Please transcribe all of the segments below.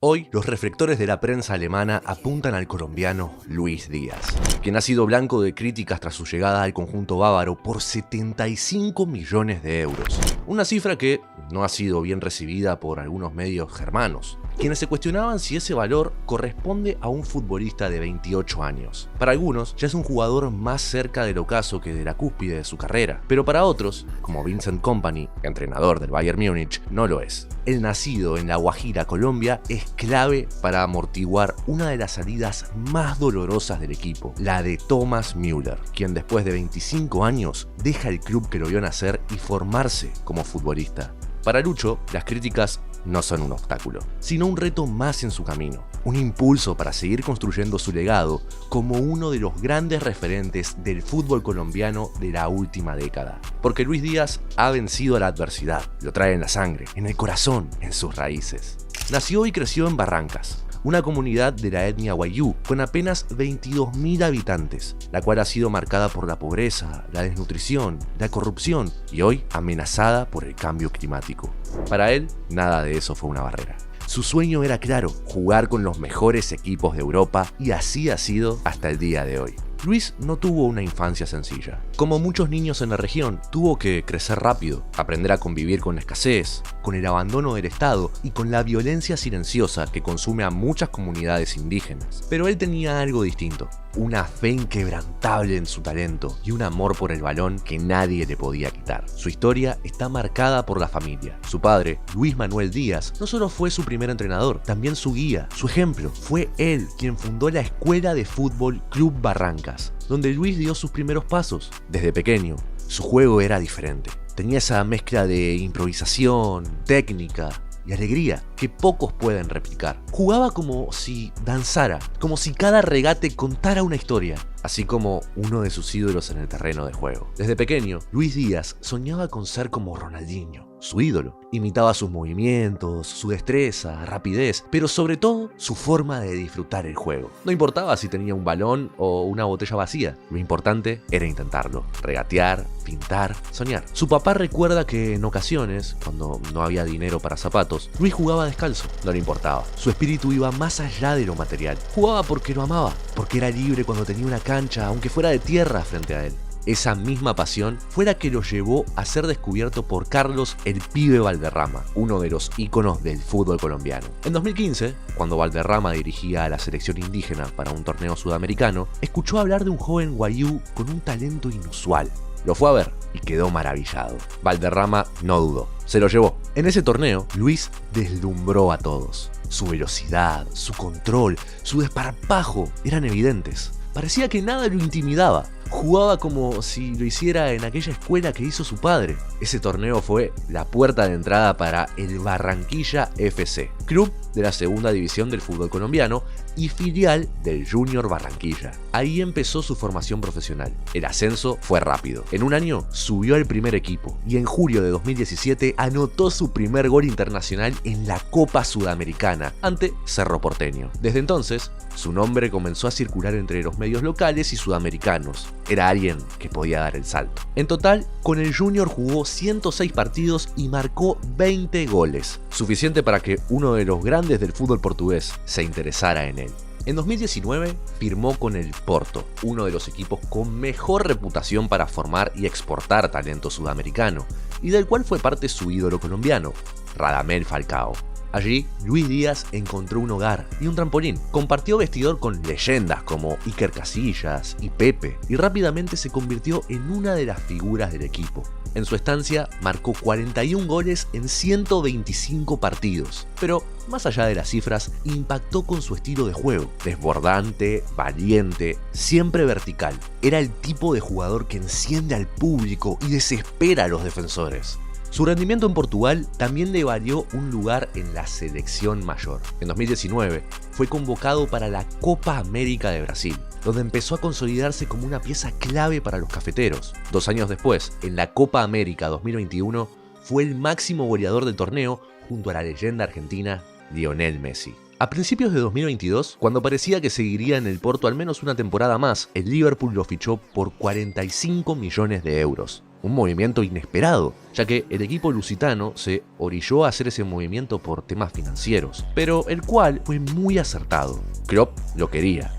Hoy, los reflectores de la prensa alemana apuntan al colombiano Luis Díaz, quien ha sido blanco de críticas tras su llegada al conjunto bávaro por 75 millones de euros. Una cifra que no ha sido bien recibida por algunos medios germanos, quienes se cuestionaban si ese valor corresponde a un futbolista de 28 años. Para algunos, ya es un jugador más cerca del ocaso que de la cúspide de su carrera, pero para otros, como Vincent Kompany, entrenador del Bayern Múnich, no lo es. El nacido en La Guajira, Colombia, es clave para amortiguar una de las salidas más dolorosas del equipo, la de Thomas Müller, quien después de 25 años deja el club que lo vio nacer y formarse como futbolista. Para Lucho, las críticas no son un obstáculo, sino un reto más en su camino, un impulso para seguir construyendo su legado como uno de los grandes referentes del fútbol colombiano de la última década. Porque Luis Díaz ha vencido a la adversidad, lo trae en la sangre, en el corazón, en sus raíces. Nació y creció en Barrancas, una comunidad de la etnia wayuu con apenas 22.000 habitantes, la cual ha sido marcada por la pobreza, la desnutrición, la corrupción y hoy amenazada por el cambio climático. Para él, nada de eso fue una barrera. Su sueño era claro, jugar con los mejores equipos de Europa, y así ha sido hasta el día de hoy. Luis no tuvo una infancia sencilla. Como muchos niños en la región, tuvo que crecer rápido, aprender a convivir con la escasez, con el abandono del Estado y con la violencia silenciosa que consume a muchas comunidades indígenas. Pero él tenía algo distinto, una fe inquebrantable en su talento y un amor por el balón que nadie le podía quitar. Su historia está marcada por la familia. Su padre, Luis Manuel Díaz, no solo fue su primer entrenador, también su guía, su ejemplo. Fue él quien fundó la Escuela de Fútbol Club Barrancas, donde Luis dio sus primeros pasos. Desde pequeño, su juego era diferente. Tenía esa mezcla de improvisación, técnica y alegría que pocos pueden replicar. Jugaba como si danzara, como si cada regate contara una historia, así como uno de sus ídolos en el terreno de juego. Desde pequeño, Luis Díaz soñaba con ser como Ronaldinho, su ídolo. Imitaba sus movimientos, su destreza, rapidez, pero sobre todo su forma de disfrutar el juego. No importaba si tenía un balón o una botella vacía, lo importante era intentarlo, regatear, pintar, soñar. Su papá recuerda que en ocasiones, cuando no había dinero para zapatos, Luis jugaba descalzo, no le importaba. Su espíritu iba más allá de lo material. Jugaba porque lo amaba, porque era libre cuando tenía una cancha, aunque fuera de tierra frente a él. Esa misma pasión fue la que lo llevó a ser descubierto por Carlos "el Pibe" Valderrama, uno de los íconos del fútbol colombiano. En 2015, cuando Valderrama dirigía a la selección indígena para un torneo sudamericano, escuchó hablar de un joven wayuu con un talento inusual. Lo fue a ver y quedó maravillado. Valderrama no dudó, se lo llevó. En ese torneo, Luis deslumbró a todos. Su velocidad, su control, su desparpajo eran evidentes. Parecía que nada lo intimidaba. Jugaba como si lo hiciera en aquella escuela que hizo su padre. Ese torneo fue la puerta de entrada para el Barranquilla FC, club de la segunda división del fútbol colombiano y filial del Junior Barranquilla. Ahí empezó su formación profesional. El ascenso fue rápido. En un año subió al primer equipo y en julio de 2017 anotó su primer gol internacional en la Copa Sudamericana ante Cerro Porteño. Desde entonces, su nombre comenzó a circular entre los medios locales y sudamericanos. Era alguien que podía dar el salto. En total, con el Junior jugó 106 partidos y marcó 20 goles, suficiente para que uno de los grandes del fútbol portugués se interesara en él. En 2019 firmó con el Porto, uno de los equipos con mejor reputación para formar y exportar talento sudamericano, y del cual fue parte su ídolo colombiano, Radamel Falcao. Allí, Luis Díaz encontró un hogar y un trampolín. Compartió vestidor con leyendas como Iker Casillas y Pepe, y rápidamente se convirtió en una de las figuras del equipo. En su estancia, marcó 41 goles en 125 partidos. Pero, más allá de las cifras, impactó con su estilo de juego. Desbordante, valiente, siempre vertical. Era el tipo de jugador que enciende al público y desespera a los defensores. Su rendimiento en Portugal también le valió un lugar en la selección mayor. En 2019 fue convocado para la Copa América de Brasil, donde empezó a consolidarse como una pieza clave para los cafeteros. 2 años después, en la Copa América 2021, fue el máximo goleador del torneo junto a la leyenda argentina Lionel Messi. A principios de 2022, cuando parecía que seguiría en el Porto al menos una temporada más, el Liverpool lo fichó por 45 millones de euros. Un movimiento inesperado, ya que el equipo lusitano se orilló a hacer ese movimiento por temas financieros, pero el cual fue muy acertado. Klopp lo quería.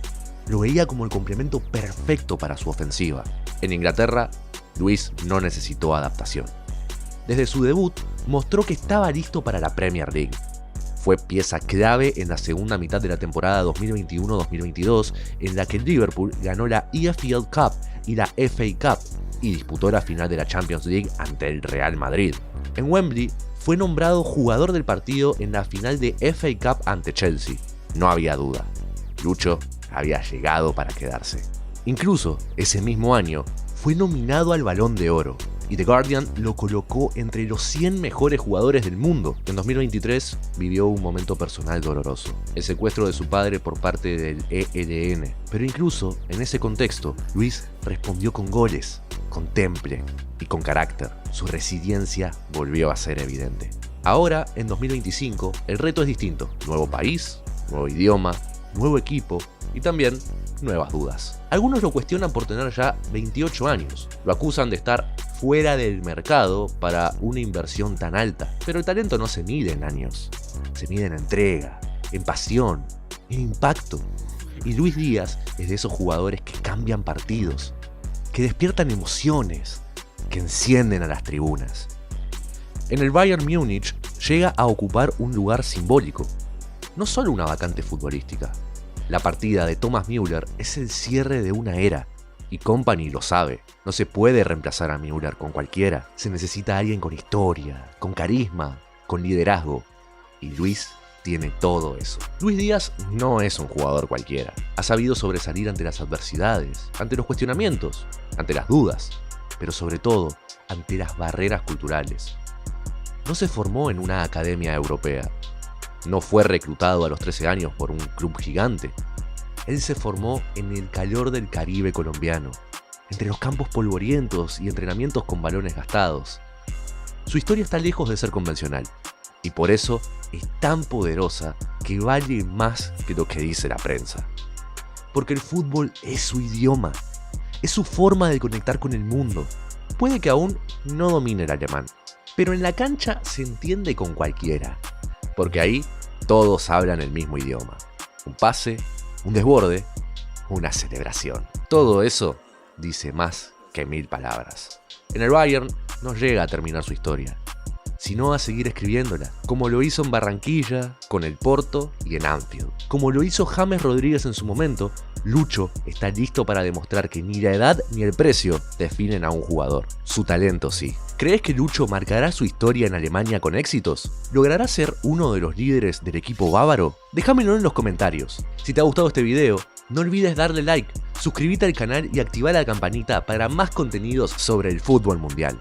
Lo veía como el complemento perfecto para su ofensiva. En Inglaterra, Luis no necesitó adaptación. Desde su debut, mostró que estaba listo para la Premier League. Fue pieza clave en la segunda mitad de la temporada 2021-2022, en la que el Liverpool ganó la EFL Cup y la FA Cup, y disputó la final de la Champions League ante el Real Madrid. En Wembley fue nombrado jugador del partido en la final de FA Cup ante Chelsea. No había duda, Lucho había llegado para quedarse. Incluso ese mismo año fue nominado al Balón de Oro y The Guardian lo colocó entre los 100 mejores jugadores del mundo. En 2023 vivió un momento personal doloroso, el secuestro de su padre por parte del ELN. Pero incluso en ese contexto, Luis respondió con goles, con temple y con carácter. Su resiliencia volvió a ser evidente. Ahora, en 2025, el reto es distinto. Nuevo país, nuevo idioma, nuevo equipo y también nuevas dudas. Algunos lo cuestionan por tener ya 28 años. Lo acusan de estar fuera del mercado para una inversión tan alta. Pero el talento no se mide en años. Se mide en entrega, en pasión, en impacto. Y Luis Díaz es de esos jugadores que cambian partidos, que despiertan emociones, que encienden a las tribunas. En el Bayern Múnich llega a ocupar un lugar simbólico, no solo una vacante futbolística. La partida de Thomas Müller es el cierre de una era, y Kompany lo sabe. No se puede reemplazar a Müller con cualquiera. Se necesita alguien con historia, con carisma, con liderazgo. Y Luis tiene todo eso. Luis Díaz no es un jugador cualquiera. Ha sabido sobresalir ante las adversidades, ante los cuestionamientos, ante las dudas, pero sobre todo ante las barreras culturales. No se formó en una academia europea. No fue reclutado a los 13 años por un club gigante. Él se formó en el calor del Caribe colombiano, entre los campos polvorientos y entrenamientos con balones gastados. Su historia está lejos de ser convencional, y por eso es tan poderosa que vale más que lo que dice la prensa. Porque el fútbol es su idioma, es su forma de conectar con el mundo. Puede que aún no domine el alemán, pero en la cancha se entiende con cualquiera. Porque ahí todos hablan el mismo idioma. Un pase, un desborde, una celebración. Todo eso dice más que 1000 palabras. En el Bayern no llega a terminar su historia, sino a seguir escribiéndola, como lo hizo en Barranquilla, con el Porto y en Anfield. Como lo hizo James Rodríguez en su momento, Lucho está listo para demostrar que ni la edad ni el precio definen a un jugador. Su talento sí. ¿Crees que Lucho marcará su historia en Alemania con éxitos? ¿Logrará ser uno de los líderes del equipo bávaro? Déjamelo en los comentarios. Si te ha gustado este video, no olvides darle like, suscríbete al canal y activar la campanita para más contenidos sobre el fútbol mundial.